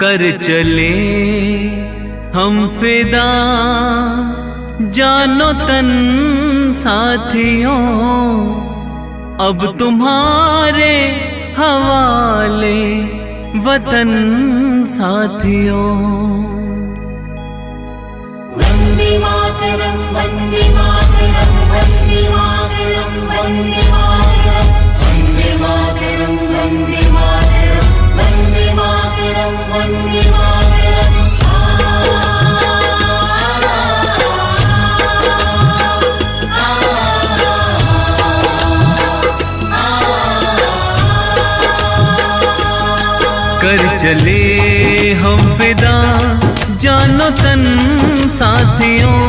कर चले हम फिदा जानो तन साथियों, अब तुम्हारे हवाले वतन साथियों। वंदे मातरम वंदे मातरम वंदे मातरम वंदे मातरम वंदे मातरम वंदे मातरम वंदे मातरम वंदे मातरम। कर चले हम फिदा जानो तन साथियों,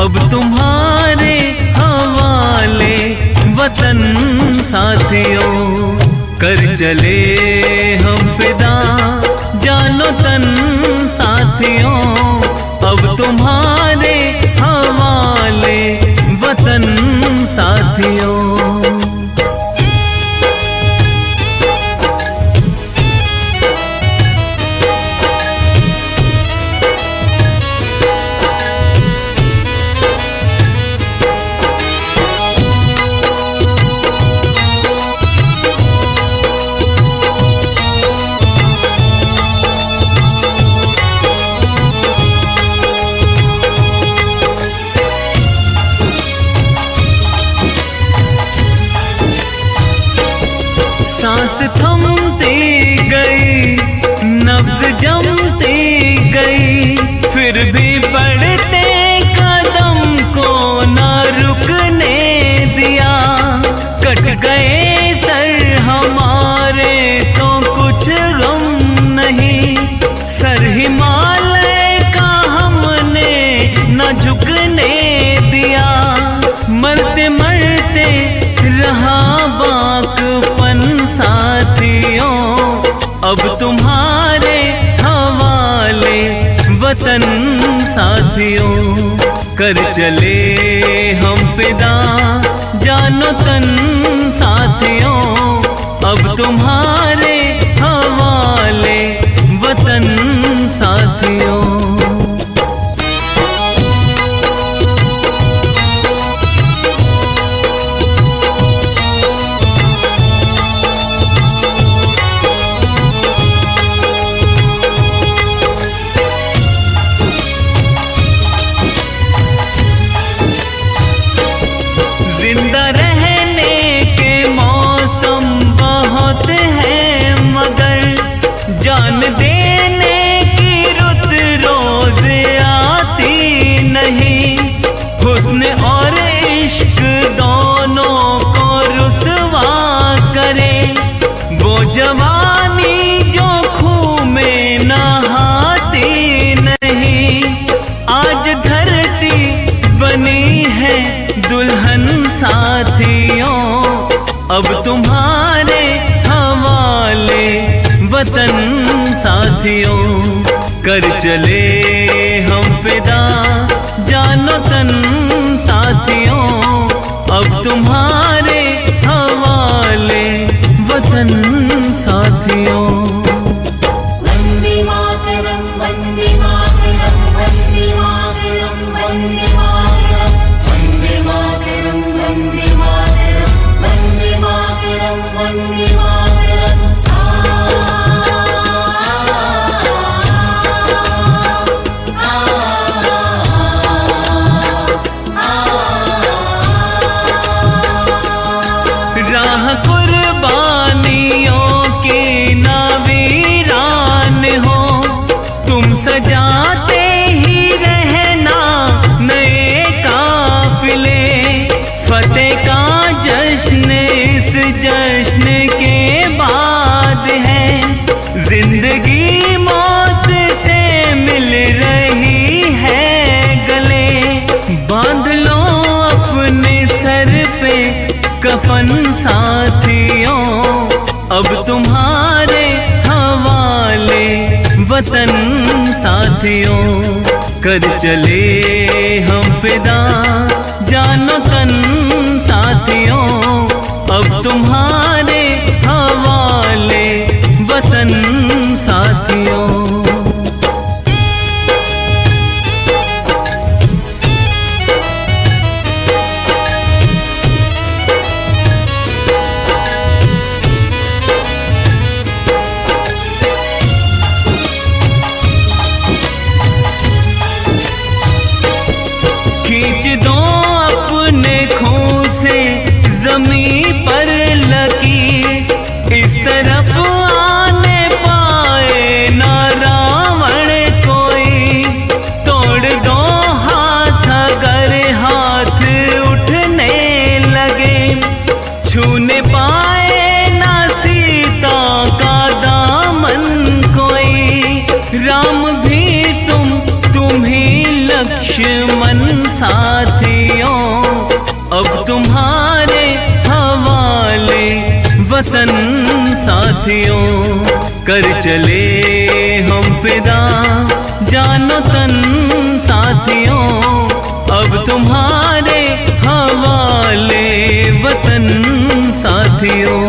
अब तुम्हारे हवाले वतन साथियों। कर चले हम फिदा जानो तन साथियों, अब तुम्हारे हवाले वतन साथियों। सांस थमती गई, नब्ज जमती गई, फिर भी बढ़ते कदम को न रुकने दिया। कट गए सर हमारे तो कुछ गम नहीं, सर हिमालय का हमने न झुकने दिया। मरते मरते रहा बाकपन साथियों, अब तुम्हारे हवाले वतन साथियों। कर चले हम फिदा जानो तन साथियों, अब तुम्हारे हवाले वतन साथियों। जिंदा रहने के मौसम बहुत है, मगर जान देने की रुत रोज आती नहीं। हुस्न और इश्क दोनों को रुसवा करे, वो जवानी जो खून में नहाती नहीं। आज धरती बनी है दुल्हन साथियों, अब तुम्हारे हवाले वतन साथियों। कर चले हम फिदा जानो तन साथियों, अब तुम्हारे हवाले वतन साथियों। वंदे मातरम वंदे मातरम वंदे मातरम वंदे मातरम वंदे मातरम वंदे मातरम वंदे मातरम वंदे मातरम। राह कुर्बानियों की ना वीरान हो, तुम सजाते ही रहना नए काफिले। फतेह का जश्न इस जश्न के बाद है, जिंदगी मौत से मिल रही है गले। बांध लो अपने सर पे कफन साथियों, अब तुम्हारे हवाले वतन साथियों। कर चले हम फिदा जानो तन साथियों, अब तुम्हारे हवाले वतन साथियों। दुश्मन साथियों, अब तुम्हारे हवाले वतन साथियों। कर चले हम फिदा जानो तन साथियों, अब तुम्हारे हवाले वतन साथियों,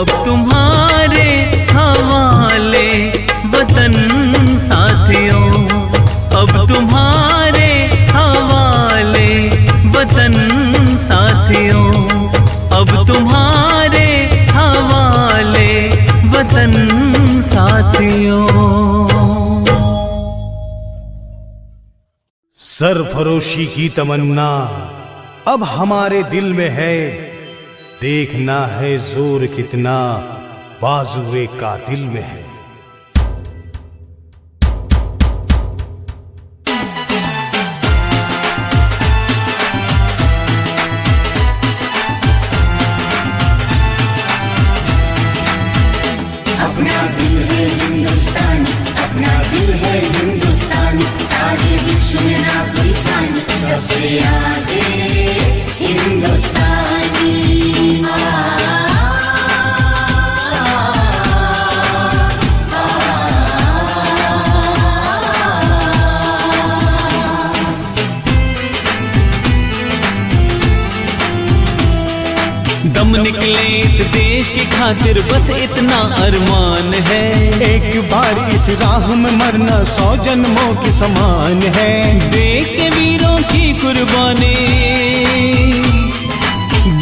अब तुम्हारे हवाले वतन साथियों, अब तुम्हारे हवाले वतन साथियों, अब तुम्हारे हवाले वतन साथियों। सरफरोशी की तमन्ना अब हमारे दिल में है, देखना है जोर कितना बाजुए का दिल में है। अपना दिल है हिंदुस्तान, अपना दिल है हिंदुस्तान, सारे विश्व में ना कोई सान, सबसे आगे हिंदुस्तानी। दम निकले इस देश की खातिर बस इतना अरमान है, एक बार इस राह में मरना 100 जन्मों के समान है। देख के वीरों की कुर्बानी,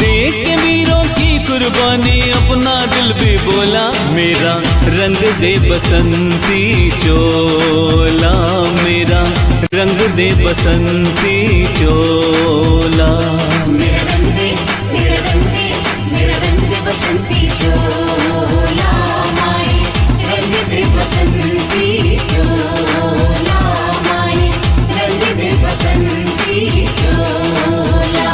देख के वीरों की कुर्बानी, अपना दिल भी बोला मेरा रंग दे बसंती चोला, मेरा रंग दे बसंती चोला। मेरा रंग दे, मेरा रंग दे, मेरा रंग दे बसंती चोला, माए रंग दे बसंती चोला, माए रंग दे बसंती चोला।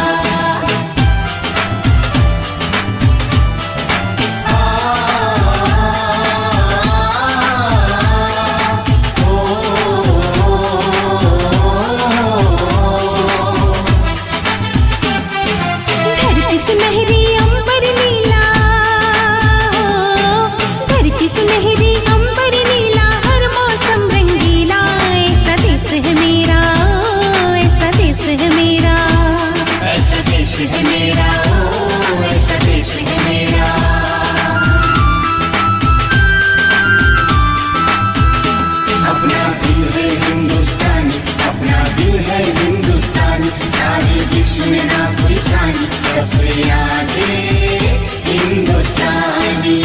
धरती सुनहरी अंबर नीला, धरती सुनहरी अंबर नीला, हर मौसम रंगीला, ऐसा देश है मेरा, ऐसा देश है मेरा, ऐसा देश है मेरा, ओ ऐसा देश है मेरा। अपना दिल है हिंदुस्तान, अपना दिल है हिंदुस्तान, सारे विश्व में ना कोई सान, सबसे आगे हिंदुस्तानी।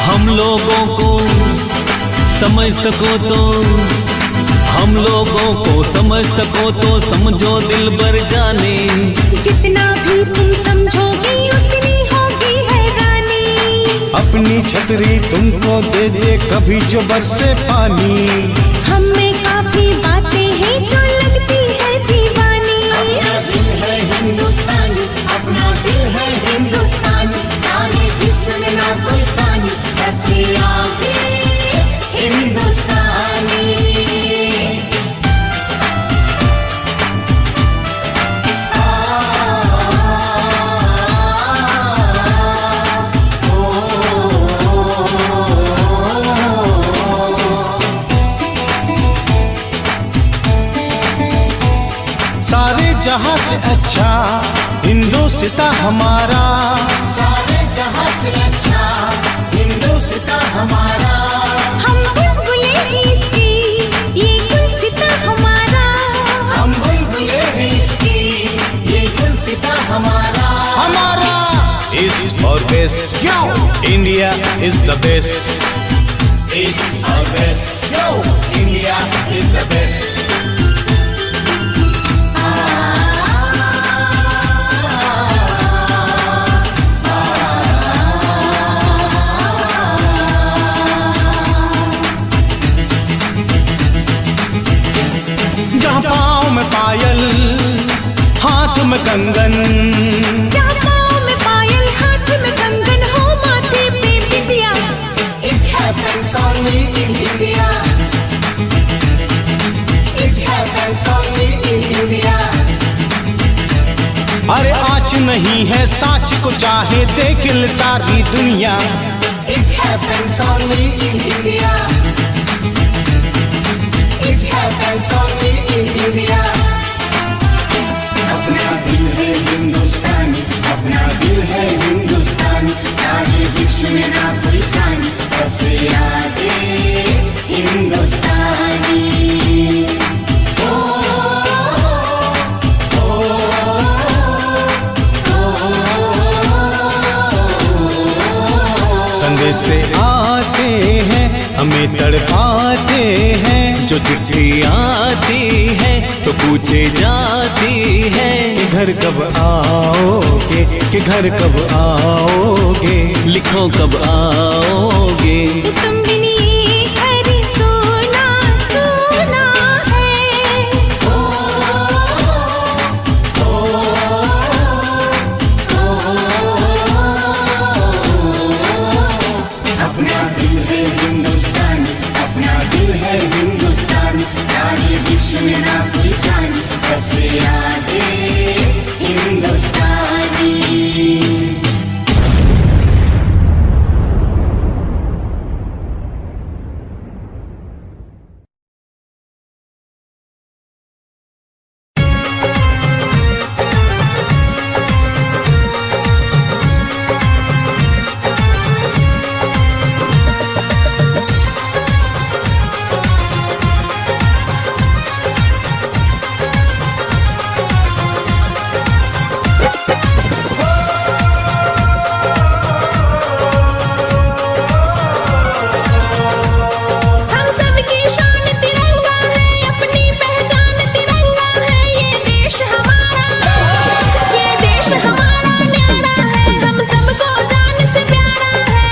हम लोगों को समझ सको तो, हम लोगों को समझ सको तो समझो दिल भर जाने, जितना भी तुम समझोगी उतनी होगी हैरानी। अपनी छतरी तुमको दे दे कभी जो बरसे पानी, हम में काफी बातें हैं जो लगती है दीवानी। अपना दिल है हिंदुस्तान, अपना दिल है हिंदुस्तान, सारे विश्व में ना कोई सान, सबसे आगे हिंदुस्तानी। सारे जहां से अच्छा हिंदुस्तान हमारा, सारे जहां से अच्छा हिंदुस्तान हमारा। हम बुलबुले हैं इसकी, ये गुलसिता हमारा, हम बुलबुले हैं इसकी, ये गुलसिता हमारा। हमारा ईस्ट और west, India is the best, east और west, yo India is the best. जहाँ पाँव में पायल हाथ में कंगन, नहीं है, साच को चाहे देख ले सारी दुनिया। It happens only in India. It happens only in India. अपना दिल है हिंदुस्तानी, अपना दिल है हिंदुस्तानी, सारे विश्व में ना कोई सानी, सबसे आगे हिंदुस्तानी। संदेश से आते हैं, हमें तड़पाते हैं, जो चिट्ठी आती है तो पूछे जाती है, कि घर कब आओगे, कि घर कब आओगे, लिखो कब आओगे। तुम बिन ये घर सोना सोना है। अपना दिल है हिंदुस्तानी, अपना दिल है हिंदुस्तानी, सारे विश्व में ना कोई सानी, सबसे आगे हिंदुस्तानी। हम सबकी शान तिरंगा है, अपनी पहचान तिरंगा है, ये देश हमारा न्यारा है, हम सबको जान से प्यारा है।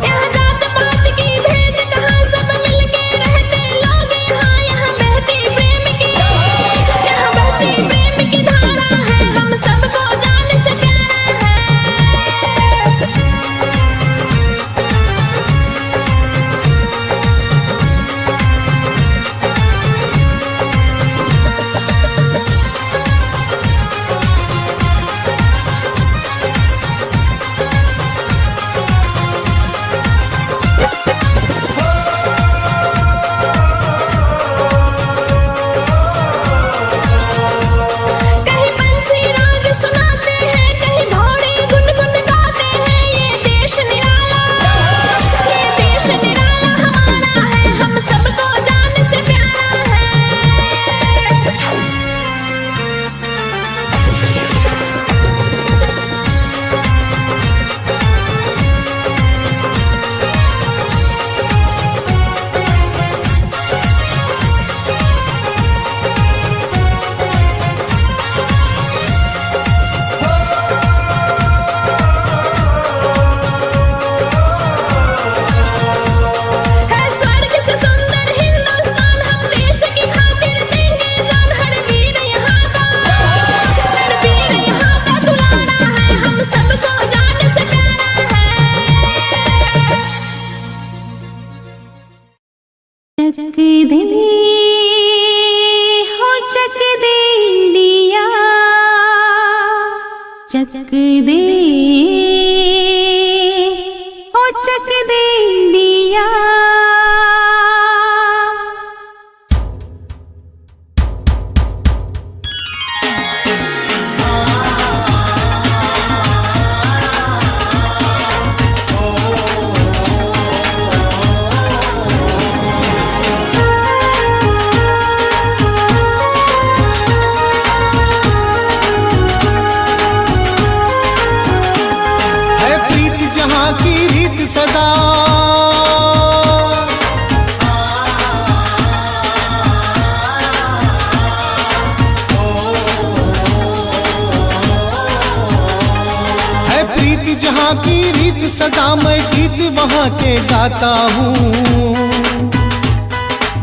यहाँ जात पात की भेद कहाँ, सब मिलके रहते लोग यहाँ, यहाँ बहती प्रेम की धारा है, हम सबको जान से प्यारा है। कहीं पंछी राग सुनाते हैं, कहीं घोड़े गुनगुन गाते हैं, ये देश निराला हमारा है, हम सबको जान से प्यारा है। है स्वर्ग से सुंदर हिंदुस्तान, हम देश की खातिर देंगे जान, हर वीर यहाँ का दुलारा है, हम सबको जान से प्यारा है। चक दे हो चक दे इंडिया, चक दे हो चक दे इंडिया। है प्रीत जहाँ की रीत सदा, है प्रीत जहाँ की रीत गीत सदा मैं गीत वहाँ के गाता हूँ।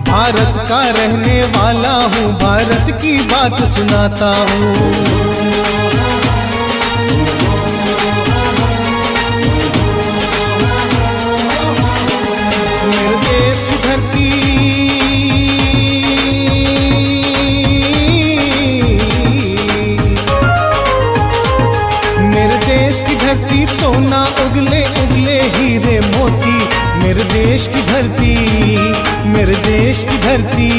भारत का रहने वाला हूँ, भारत की बात सुनाता हूँ। मेरे देश की धरती धरती सोना उगले उगले हीरे मोती। मेरे देश की धरती, मेरे देश की धरती।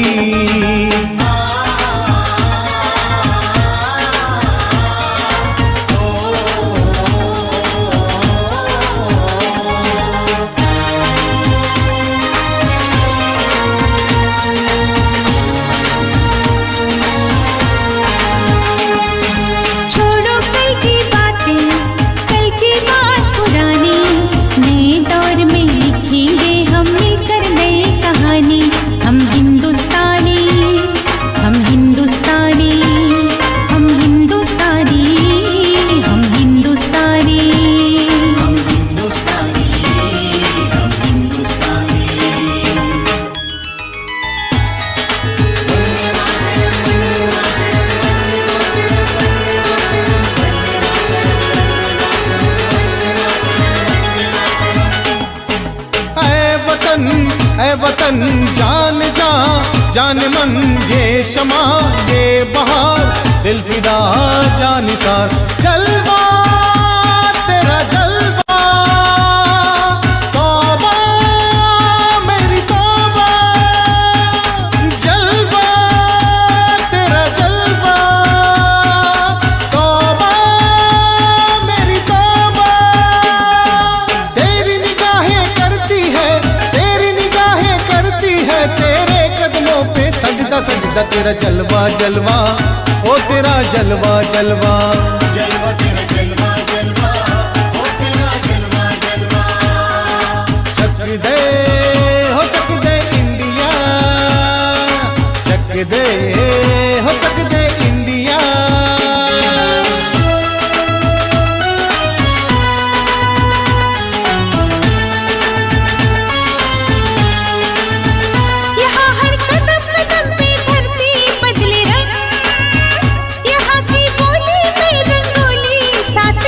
ऐ वतन जान जा जान मन, ये शमा ये बहार, दिल फिदा जानिसार। जलवा तेरा जलवा, तौबा मेरी तौबा। जलवा तेरा जलवा, तौबा मेरी तौबा। तेरी निगाहें करती है, तेरी निगाहें करती है, तेरे कदमों पे सजदा सजदा। तेरा जलवा जलवा, ओ तेरा जलवा जलवा। जलवा तेरा जलवा जलवा, ओ तेरा जलवा जलवा। चक दे हो चक दे इंडिया, चक दे हो चक दे इंडिया। यहाँ हर कदम कदम पे धरती बदले रंग, यहाँ की बोली में रंगोली साथ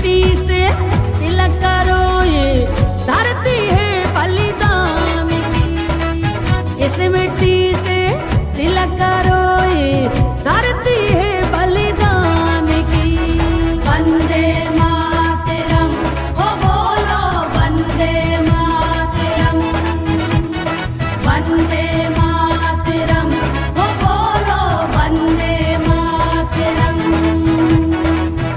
मिट्टी से तिलक करो, ये धरती है बलिदान की। इस मिट्टी से तिलक करो, ये धरती है बलिदान की। वंदे मातरम, ओ बोलो वंदे मातरम, वंदे मातरम, ओ बोलो वंदे मातरम,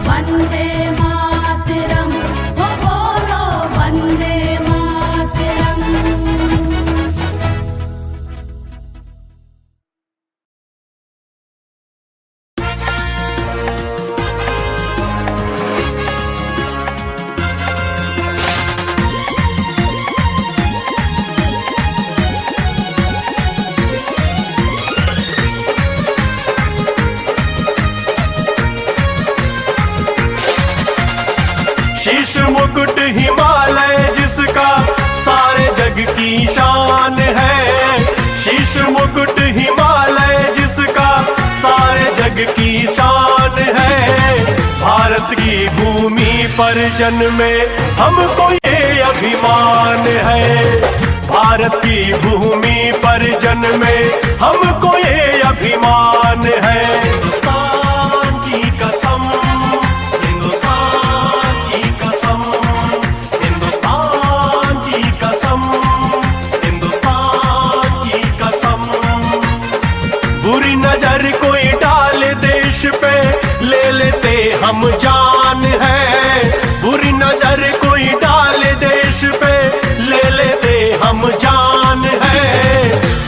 वंदे मातरम, ओ बोलो वंदे मातरम। शीश मुकुट हिमालय जिसका सारे जग की शान है। शीश मुकुट हिमालय जिसका सारे जग की शान है। भारत की भूमि पर जन्मे हमको ये अभिमान है। भारत की भूमि पर जन्मे हमको ये अभिमान है। हिंदुस्तान की कसम, हिंदुस्तान की कसम, हिंदुस्तान की कसम, हिंदुस्तान की कसम। बुरी नजर कोई डाल देश पे ले लेते हम जान है। बुरी नजर कोई डाल देश पे ले लेते हम जान है।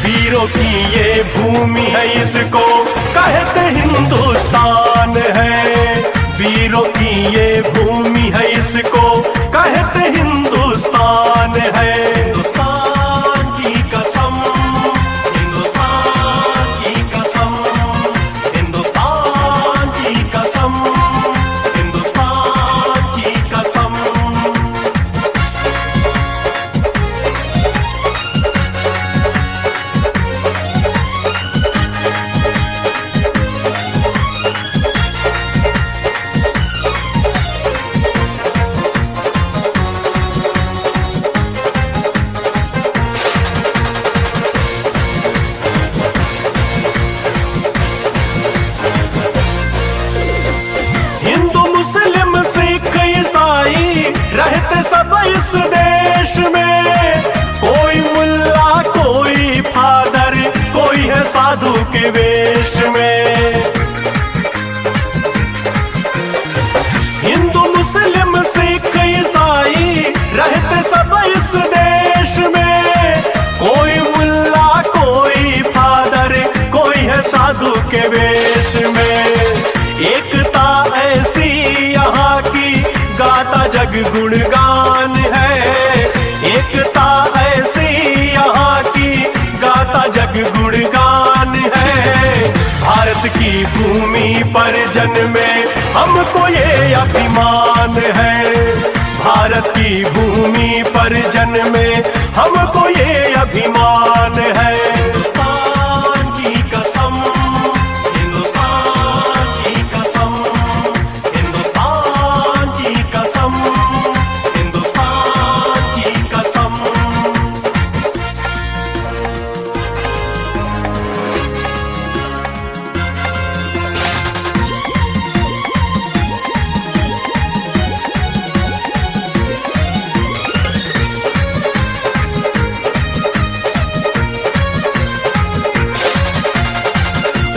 वीरों की ये भूमि है, इसको कहते हिंदुस्तान है। वीरों की ये भूमि है, इसको कहते हिंदुस्तान है। हिंदुस्तान की कसम, हिंदुस्तान की कसम, हिंदुस्तान की कसम, हिंदुस्तान की कसम। हिंदू मुस्लिम सिख ईसाई रहते सब इस देश में। कोई मुल्ला कोई फादर, कोई है साधु के वेश में। हिंदू मुस्लिम सिख ईसाई रहते सब इस देश में। कोई मुल्ला कोई फादर, कोई है साधु के वेश में। एकता ऐसी यहाँ की गाता जग गुणगान है। एकता ऐसी यहाँ की गाता जग गुणगान है। भारत की भूमि पर जन्मे हमको ये अभिमान है। भारत की भूमि पर जन्मे हमको ये अभिमान है। हिंदुस्तान की कसम, हिंदुस्तान की कसम, हिंदुस्तान की कसम, हिंदुस्तान की कसम।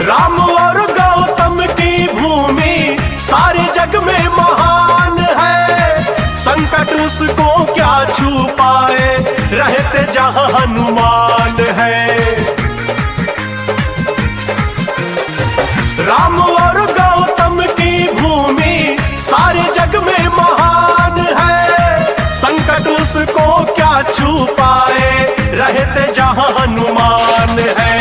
राम और गौतम की भूमि सारे जग में महान है। संकट उसको क्या छू पाए, रहते जहां हनुमान है। राम और गौतम की भूमि सारे जग में महान है। संकट उसको क्या छू पाए, रहते जहां हनुमान है।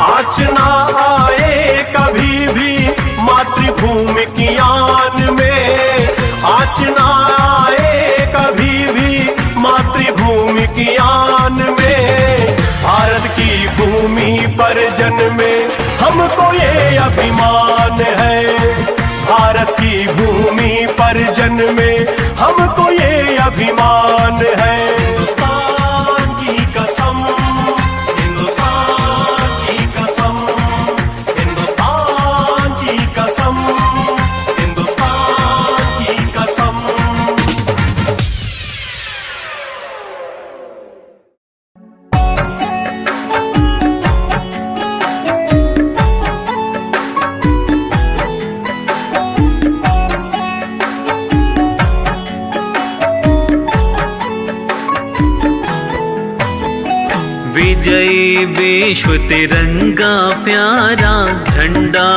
आँच ना आए कभी भी मातृभूमि की आन में। आँच ना आए कभी भी मातृभूमि की आन में। भारत की भूमि पर जन्मे हमको ये अभिमान है। भारत की भूमि पर जन्मे मन में हमको ये अभिमान है। हिंदुस्तान की कसम, हिंदुस्तान की कसम, हिंदुस्तान की कसम, हिंदुस्तान की कसम। विजयी विश्व तिरंगा प्यारा, झंडा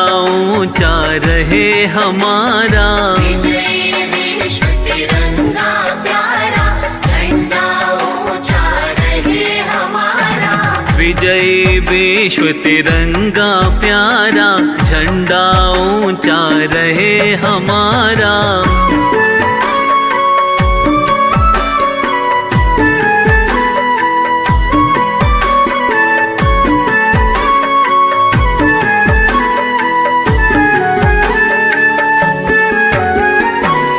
ऊंचा रहे हमारा। विजयी विश्व तिरंगा प्यारा, झंडा ऊंचा रहे हमारा। विजयी विश्व तिरंगा प्यारा, झंडा ऊंचा रहे हमारा।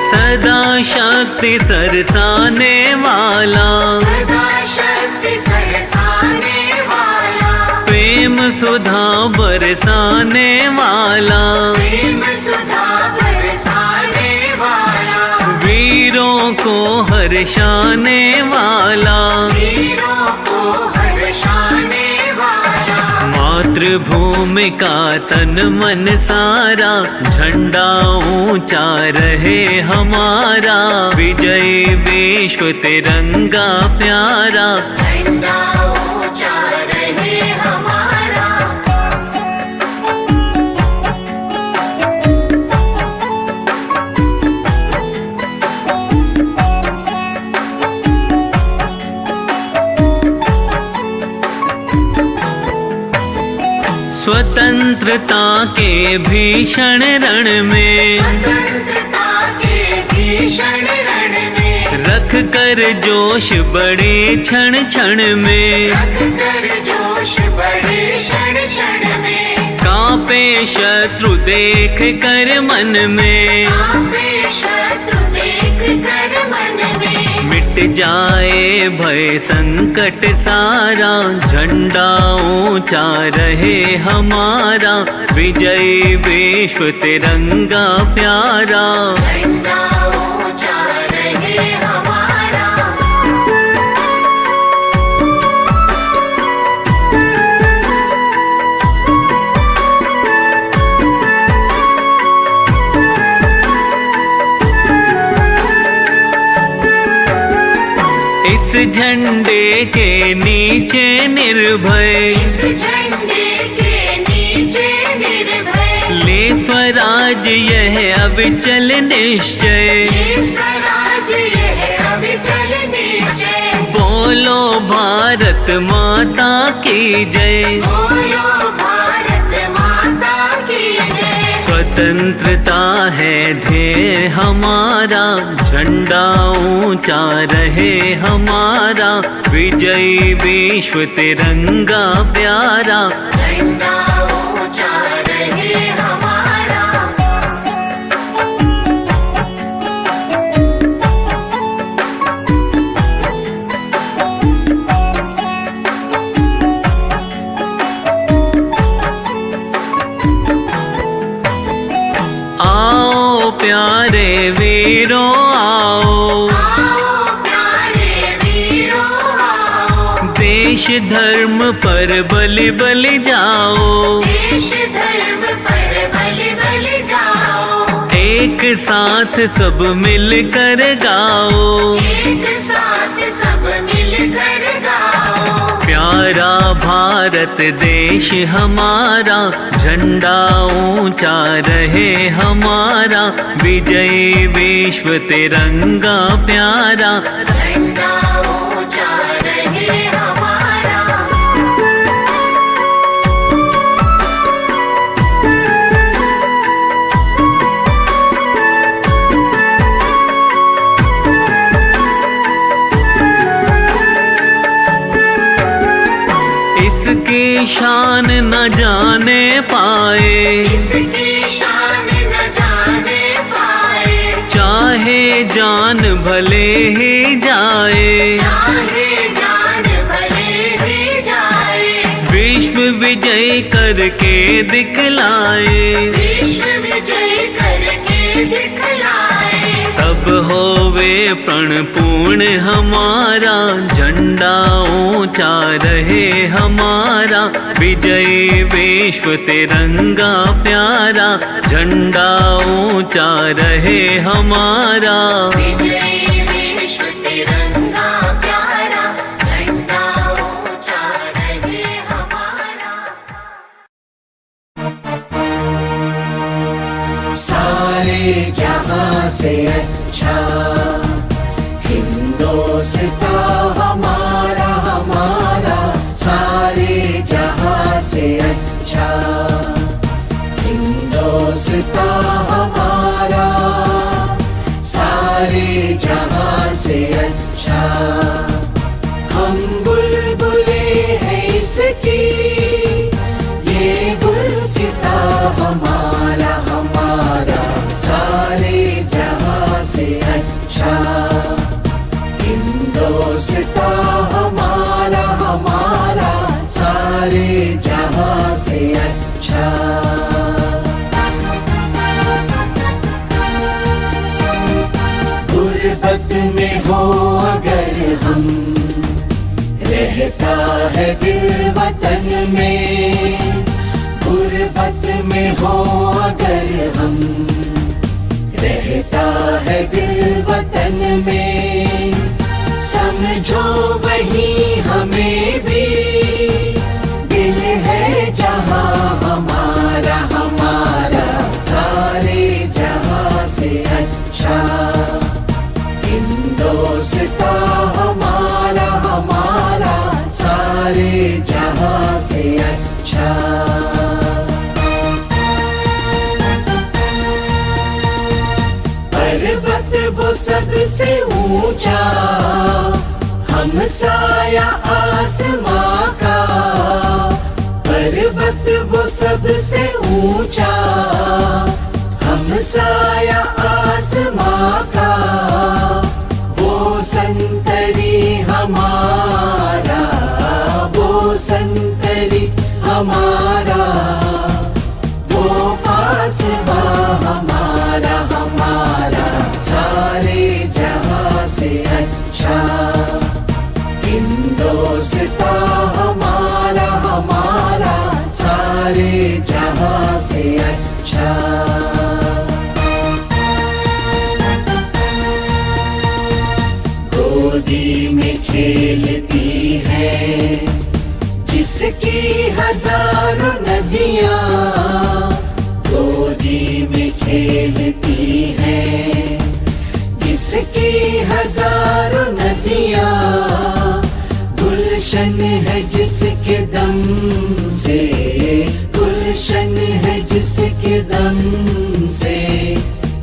सदा शक्ति सरसाने वाला, सदा शक्ति सरसाने वाला, प्रेम सुधा बरसाने वाला, प्रेम सुधा बरसाने वाला, वीरों को हर्षाने वाला, वीरों को हर्षाने वाला। मातृभूमि का तन मन सारा, झंडा ऊंचा रहे हमारा। विजयी विश्व तिरंगा प्यारा, झंडा ऊंचा रहे हमारा। स्वतंत्रता के भीषण रण में, स्वतंत्रता के भीषण रण में, रख कर जोश बड़े क्षण क्षण में, रख कर जोश बड़े क्षण क्षण में। कांपे शत्रु देख कर मन में, कांपे शत्रु देख कर मन में। मिट जाए भय संकट सारा, झंडा ऊंचा रहे हमारा। विजयी विश्व तिरंगा प्यारा, झंडा ऊंचा रहे हमारा। इस झंडे के नीचे निर्भय, इस झंडे के नीचे निर्भय, ले स्वराज यह अविचल निश्चय। ये स्वराज यह अविचल निश्चय। बोलो भारत माता की जय, बोलो भारत माता की जय। स्वतंत्रता है ध्येय हमारा, झंडा ऊंचा रहे हमारा। विजयी विश्व तिरंगा प्यारा, झंडा ऊंचा रहे हमारा। आओ प्यारे वीरों आओ, आओ प्यारे वीरों आओ, देश धर्म पर बलि बलि जाओ। देश धर्म पर बलि बलि जाओ। एक साथ सब मिल कर गाओ, एक साथ सब मिलकर गाओ। प्यारा भारत देश हमारा, झंडा ऊंचा रहे हमारा। विजयी विश्व तिरंगा प्यारा, झंडा ऊंचा रहे हमारा। इसकी शान न जाने पाए, इसकी शान न जाने पाए। चाहे जान भले ही जाए, चाहे जान भले ही जाए, विश्व विजय करके दिखलाए, विश्व विजय करके दिखलाए। तब होवे प्रण पूर्ण हमारा, झंडा ऊंचा रहे हमारा, विजय विश्व तिरंगा प्यारा, झंडा ऊंचा रहे हमारा। विजय विश्व तिरंगा प्यारा, झंडा ऊंचा रहे हमारा। सारे जहां से अच्छा हिंदुस्तान हमारा, हमारा सारे जहां से अच्छा हिंदुस्तान हमारा, सारे जहां से अच्छा। हम बुलबुले हैं इसकी, ये गुलसिता हमारा, हमारा सारे जहां से अच्छा हिंदुस्तान हमारा, हमारा सारे जहां से अच्छा। गुर्बत में हो अगर हम, रहता है दिल वतन में, गुर्बत में हो अगर हम, रहता है दिल वतन में, समझो वही हमें भी दिल है जहां हमारा, हमारा सारे जहां से अच्छा हिंदुस्तान हमारा, हमारा सारे जहां से अच्छा। पर्वत वो सबसे ऊंचा, हम साया आसमां का, पर्वत वो सबसे ऊंचा, हम साया आसमां का, वो संतरी हमारा, वो संतरी हमारा, वो पासबा हमारा, हमारा सारे जहां से अच्छा हिंदुस्तान हमारा, हमारा सारे जहां से अच्छा। गोदी में खेलती है जिसकी हजारों नदियां, गोदी में खेलती है जिसकी हजारों नदियां, गुलशन है जिसके दम से, गुलशन है जिसके दम से,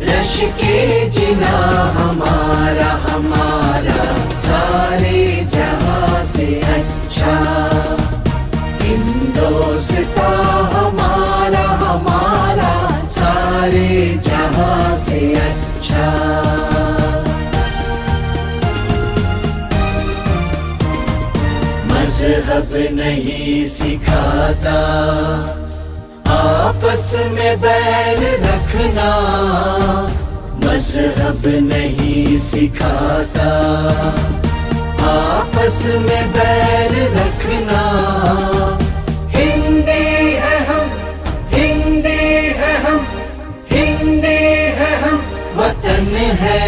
रश के जिना हमारा, हमारा सारे जहां से अच्छा हिंदुस्तान हमारा, हमारा सारे जहां से अच्छा। मजहब नहीं सिखाता आपस में बैर रखना, मजहब नहीं सिखाता आपस में बैर रखना। हिंदी है हम, हिंदी है हम, हिंदी है हम, वतन है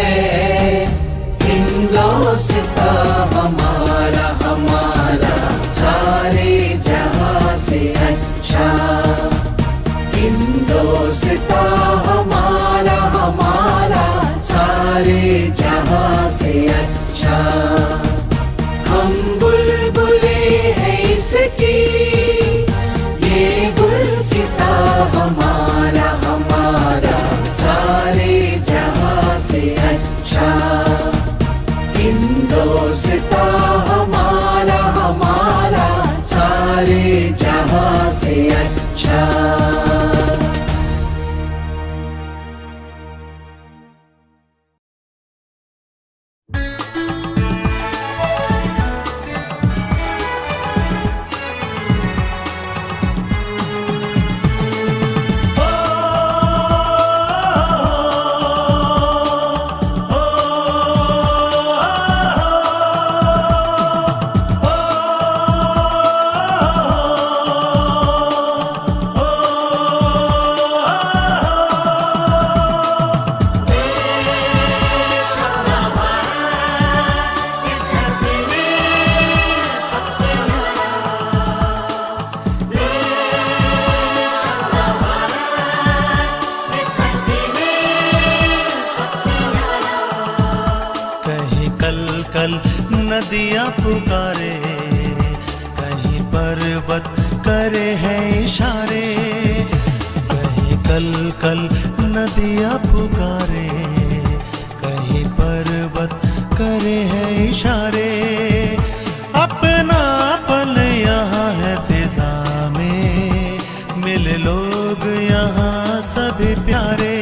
हिंदुस्तान हमारा, हमारा सारे जहां से अच्छा हिंदुस्तान हमारा, हमारा सारे जहां से अच्छा। हम बुलबुले हैं इस कल नदियाँ पुकारे, कहीं पर्वत करे हैं इशारे, कहीं कल कल नदियाँ पुकारे, कहीं पर्वत करे हैं इशारे। अपनापन यहाँ है फिजा में, मिले लोग यहाँ सभी प्यारे।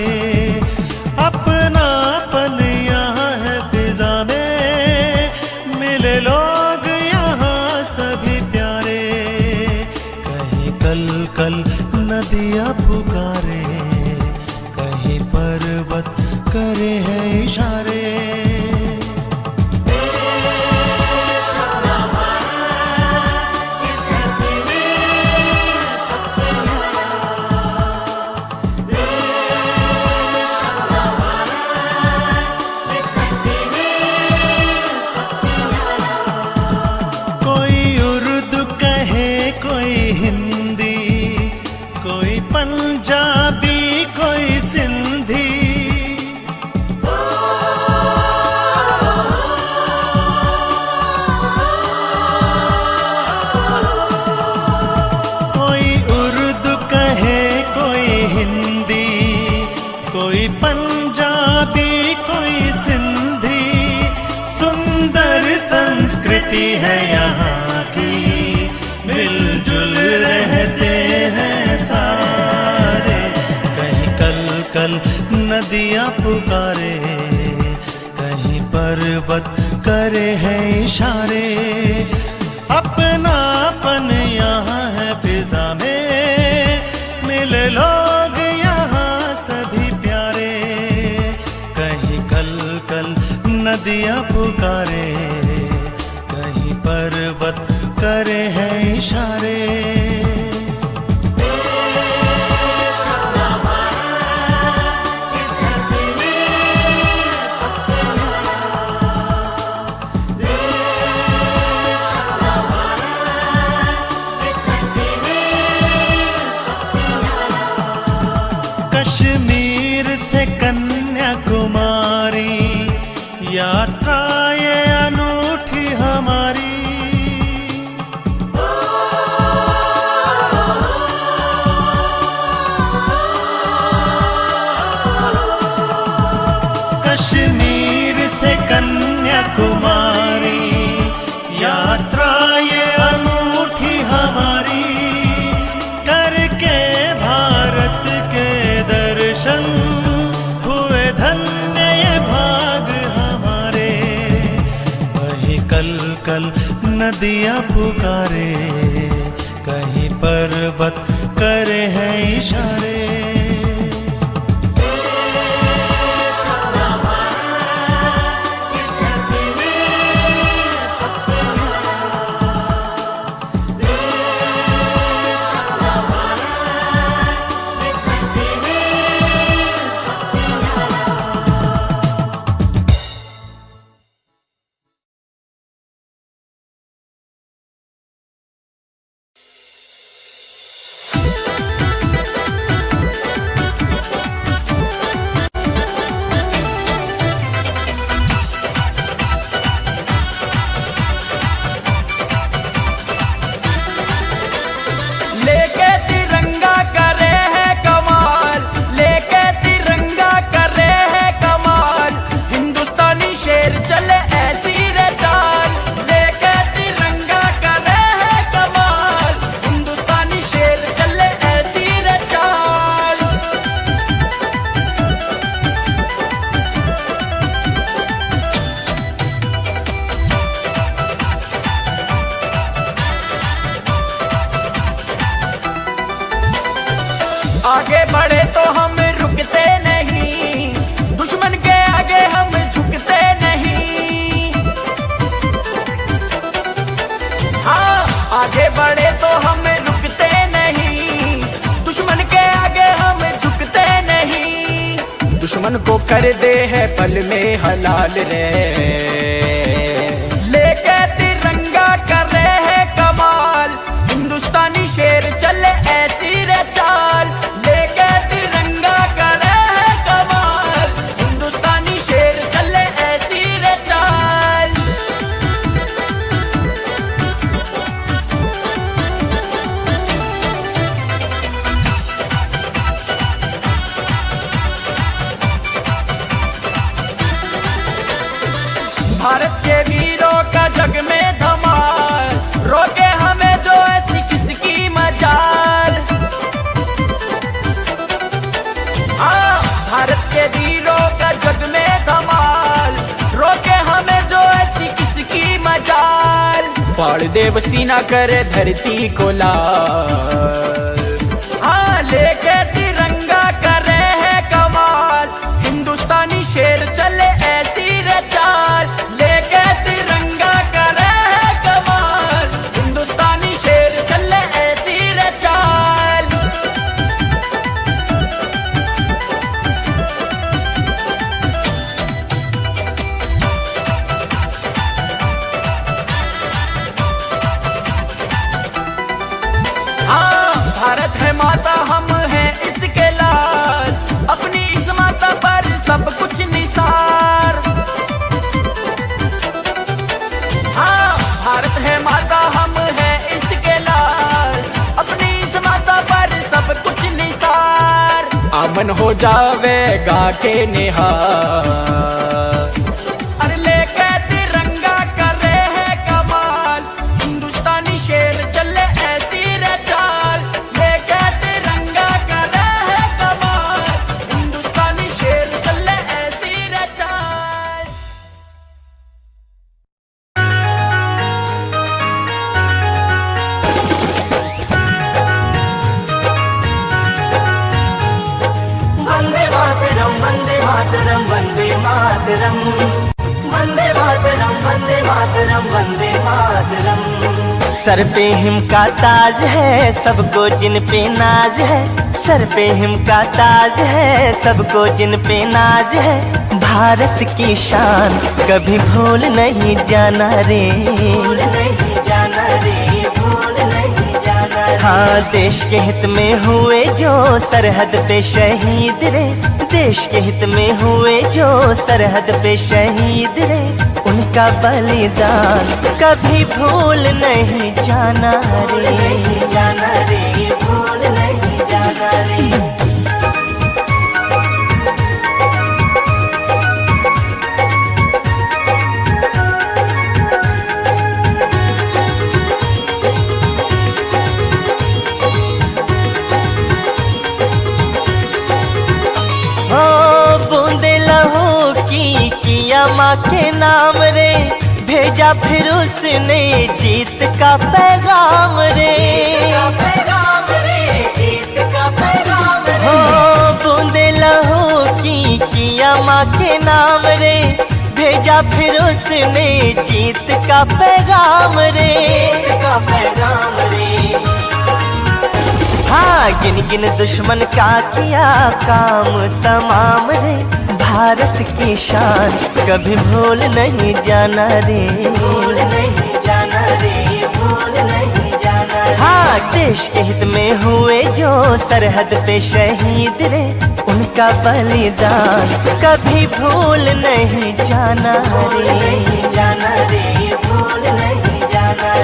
अपनापन यहाँ है फिजा में, मिले लोग यहाँ सभी प्यारे। कहीं कल कल नदियाँ पुकारे, कहीं पर्वत करे हैं इशारे। पंजाबी कोई सिंधी, कोई उर्दू कहे कोई हिंदी, कोई पंजाबी कोई सिंधी। सुंदर संस्कृति है यहाँ की, मिलजुल रहते हैं सारे। कहीं कल कल नदियाँ पुकारे, कहीं पर्वत करे हैं इशारे। अपनापन यहाँ है फिजा में, मिले लोग यहाँ सभी प्यारे। कहीं कल कल नदियाँ पुकारे, कहीं पर्वत करे हैं इशारे। कश्मीर से कन्याकुमारी, यात्रा ये अनूठी हमारी। कश्मीर से कन्याकुमारी, यात्रा ये अनूठी हमारी। करके भारत के दर्शन, हुए धन्य ये भाग हमारे। वही कल कल नदियाँ पुकारे, कहीं पर्वत करे हैं इशारे। आगे बढ़े तो हम रुकते नहीं, दुश्मन के आगे हम झुकते नहीं। हाँ, आगे बढ़े तो हम रुकते नहीं, दुश्मन के आगे हम झुकते नहीं। दुश्मन को कर दे है पल में हलाल रे, लेके तिरंगा कर रहे हैं कमाल। हिंदुस्तानी शेर चले ऐसी रे चाल, लेके तिरंगा कर रहे हैं कमाल। हिंदुस्तानी शेर चले ऐसी रे चाल। भारत के वीरों का जग में धमाल, रोके हमें जो ऐसी किसकी मजाल। हाँ, भारत के वीरों का जग में धमाल, रोके हमें जो ऐसी किसकी मजाल। फाड़ देव सीना करे धरती को लाल, हाँ लेके तिरंगा करे है कमाल। हिंदुस्तानी शेर चले ऐसी रे चाल, लेके तिरंगा करे है कमाल। हिंदुस्तानी शेर चले ऐसी रे चाल। हाँ, भारत है माता, हम हैं इसके लाल, अपनी इस माता पर सब कुछ निसार। हाँ, भारत है माता, हम हैं इसके लाल, अपनी इस माता पर सब कुछ निसार। अमन हो जावेगा के निहार, अरे लेके तिरंगा करे है कमाल। हिंदुस्तानी शेर चले ऐसी रे चाल, लेके तिरंगा करे है कमाल। हिंदुस्तानी शेर चले ऐसी रे चाल। Vande Mataram Vande Mataram Vande Mataram Vande Mataram Vande Mataram Vande Mataram. Sir pay him का ताज है, सबको जिन पे नाज है। सर पे हिम का ताज है, सबको जिन पे नाज है। भारत की शान कभी भूल नहीं जाना रे, भूल नहीं जाना रे, भूल नहीं जाना रे। हाँ, देश के हित में हुए जो सरहद पे शहीद रे, देश के हित में हुए जो सरहद पे शहीद रे। उनका बलिदान कभी भूल नहीं जाना रे, नहीं जाना रे, भूल नहीं जाना रे। बूंदे लहू की किया माँ के नाम रे, भेजा फिर उसने जीत का पैगाम रे। पैगाम रे, जीत का पैगाम रे। हो बूंदे लहू की किया माँ के नाम रे, भेजा फिर उसने जीत का पैगाम रे। जीत का पैगाम रे। हाँ, गिन गिन दुश्मन का किया काम तमाम रे। भारत की शान कभी भूल नहीं जाना रे, भूल नहीं जाना रे, भूल नहीं जाना रे। हाँ, देश के हित में हुए जो सरहद पे शहीद रे। उनका बलिदान कभी भूल नहीं जाना भूल रे। नहीं जाना रे, भूल नहीं जाना रे।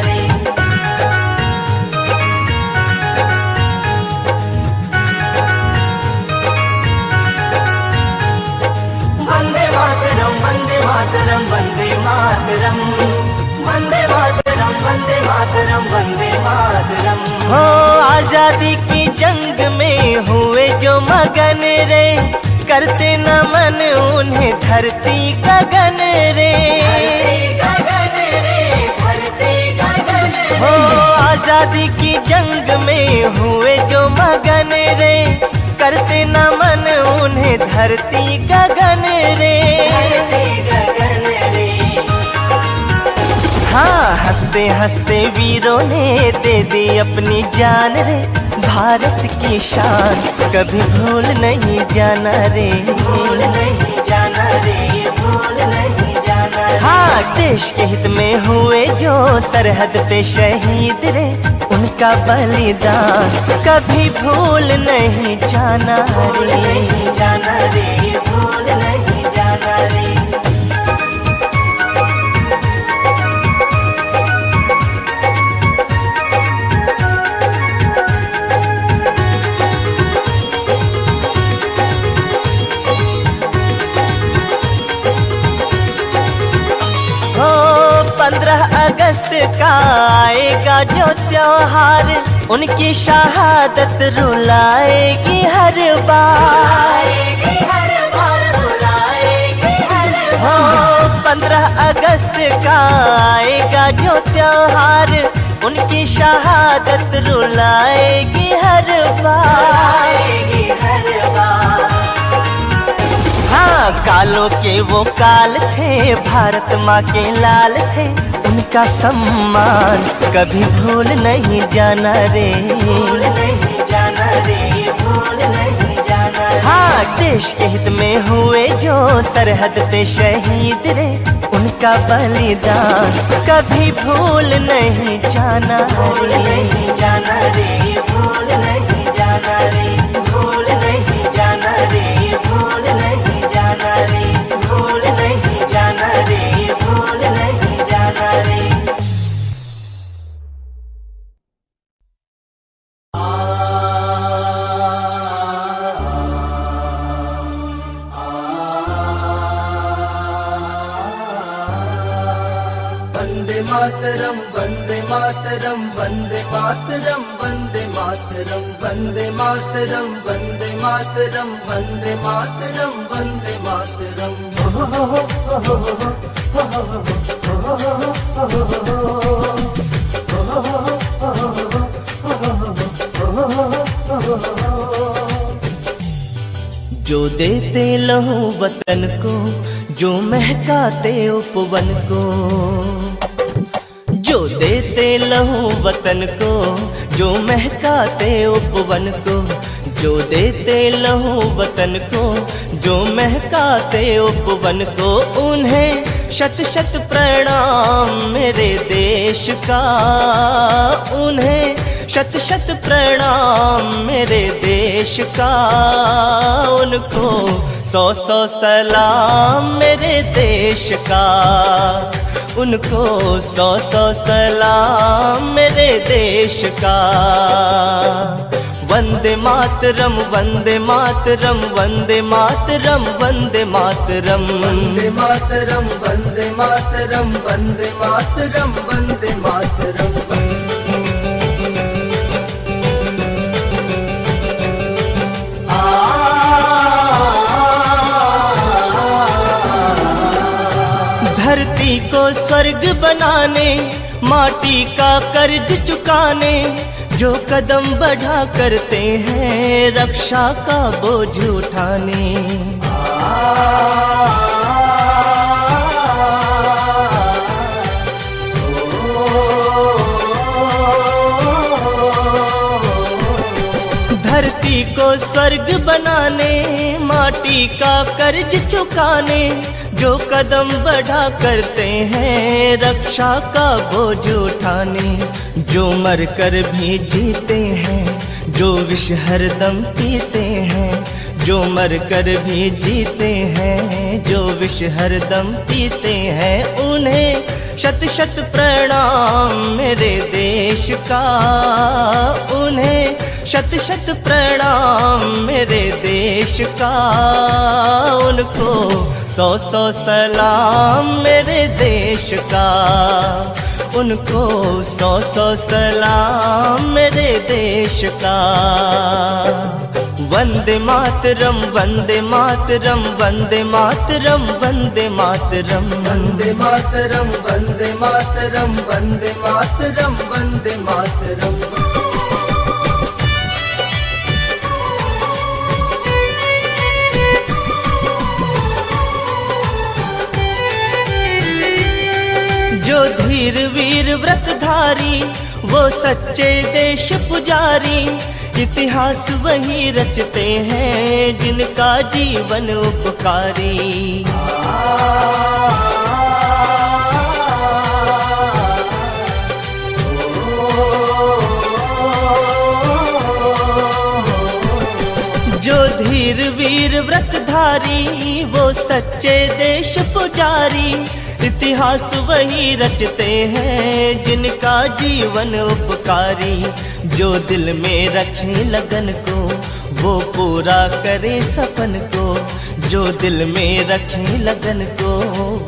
वंदे मातरम वंदे मातरम वंदे मातरम वंदे मातरम वंदे मातरम वंदे मातरम। हो आजादी की जंग में हुए जो मगन रे, करते नमन उन्हें धरती गगन रे। गगन रे, धरती गगन रे। हो आजादी की जंग में हुए जो मगन रे, करते नमन उन्हें धरती गगन रे। धरती गगन रे। हाँ, हंसते हंसते वीरों ने दे दी अपनी जान रे। भारत की शान कभी भूल नहीं जाना रे, भूल नहीं जाना रे, भूल नहीं जाना रे। हाँ, देश के हित में हुए जो सरहद पे शहीद रे। उनका बलिदान कभी भूल नहीं जाना भूल रे। नहीं जाना रे, भूल नहीं जाना रे। अगस्त का आएगा जो त्योहार, उनकी शहादत रुलाएगी हर बार। हो 15 अगस्त का आएगा जो त्योहार, उनकी शहादत रुलाएगी हर बार। हाँ, कालों के वो काल थे, भारत माँ के लाल थे, उनका सम्मान कभी भूल नहीं जाना रे, भूल नहीं जाना रे, भूल नहीं जाना रे। हाँ, देश के हित में हुए जो सरहद पे शहीद रे, उनका बलिदान कभी भूल नहीं जाना रे, नहीं जाना रे, भूल नहीं जाना रे, भूल नहीं जाना रे, भूल नहीं जाना रे, भूल नहीं जाना रे, भूल नहीं जाना रे। वंदे मातरम, वंदे मातरम, वंदे मातरम, वंदे मातरम, वंदे मातरम, वंदे मातरम, वंदे मातरम, वंदे मातरम। जो देते लहू वतन को, जो महकाते उपवन को, जो देते लहू वतन को, जो महकाते उपवन को, जो देते लहू वतन को, जो महकाते उपवन को, उन्हें शत शत प्रणाम मेरे देश का, उन्हें शत शत प्रणाम मेरे देश का, उनको 100 सलाम मेरे देश का, उनको 100 सलाम मेरे देश का। वंदे मातरम, वंदे मातरम, वंदे मातरम, वंदे मातरम, वंदे मातरम, वंदे मातरम, वंदे मातरम, वंदे मातरम। धरती को स्वर्ग बनाने, माटी का कर्ज चुकाने, जो कदम बढ़ा करते हैं रक्षा का बोझ उठाने। धरती को स्वर्ग बनाने, माटी का कर्ज चुकाने, जो कदम बढ़ा करते हैं रक्षा का बोझ उठाने, जो मर कर भी जीते हैं, जो विष हरदम पीते हैं, जो मर कर भी जीते हैं, जो विष हरदम पीते हैं, उन्हें शत शत प्रणाम मेरे देश का, उन्हें शत शत प्रणाम मेरे देश का, उनको 100 सलाम मेरे देश का, उनको 100 सलाम मेरे देश का। वंदे मातरम, वंदे मातरम, वंदे मातरम, वंदे मातरम, वंदे मातरम, वंदे मातरम, वंदे मातरम, वंदे मातरम। जो धीर वीर व्रतधारी, वो सच्चे देश पुजारी, इतिहास वही रचते हैं जिनका जीवन उपकारी। जो धीर वीर व्रतधारी, वो सच्चे देश पुजारी, इतिहास वही रचते हैं जिनका जीवन उपकारी। जो दिल में रखे लगन को, वो पूरा करे सपन को, जो दिल में रखे लगन को,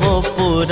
वो पूरा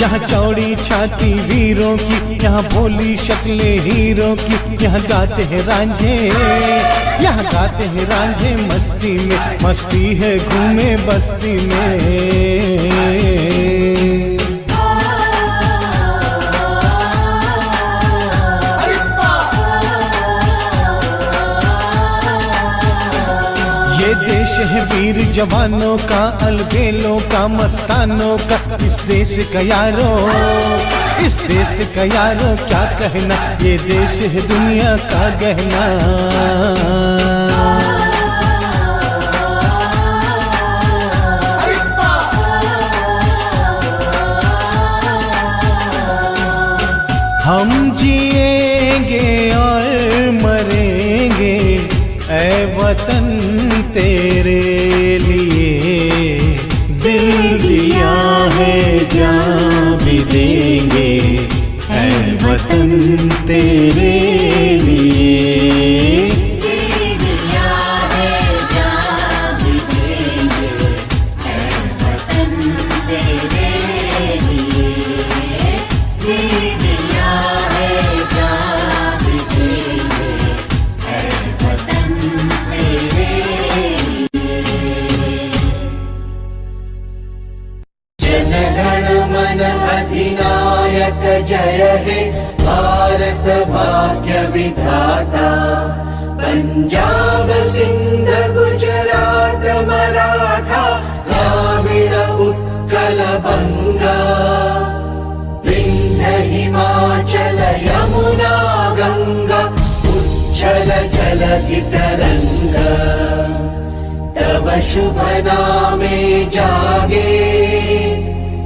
यहाँ चौड़ी छाती वीरों की, यहाँ भोली शक्लें हीरों की, यहाँ गाते हैं रांझे, यहाँ गाते हैं रांझे मस्ती में, मस्ती है घूमे बस्ती में। ये देश है वीर जवानों का, अलबेलों का, मस्तानों का, इस देश का यारो, इस देश का यारो क्या कहना, ये देश है दुनिया का गहना। हम जिएंगे और मरेंगे ऐ वतन तेरे लिए, दिल दिया है जान भी देंगे ऐ वतन तेरे लिए। दिल दिया है जान भी देंगे ऐ वतन तेरे लिए, दिल दिया है जान भी देंगे ऐ वतन तेरे लिए। जनगण मन अधिनायक जय हे भारत भाग्य विधाता, पंजाब सिंध गुजरात मराठा द्राविड़ उत्कल बंगा, विंध्य हिमाचल यमुना गंगा उच्छल जलधि तरंगा, तव शुभ नामे जागे,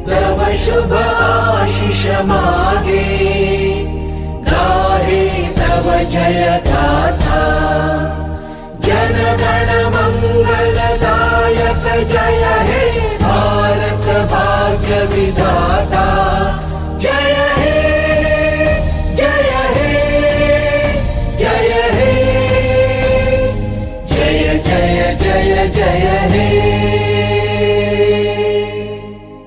तव शुभ आशीष मागे, गाहे तव जय गाथा, जन गण मंगलदायक जय हे भारत भाग्य विधाता, जय हे जय हे जय हे जय जय जय जय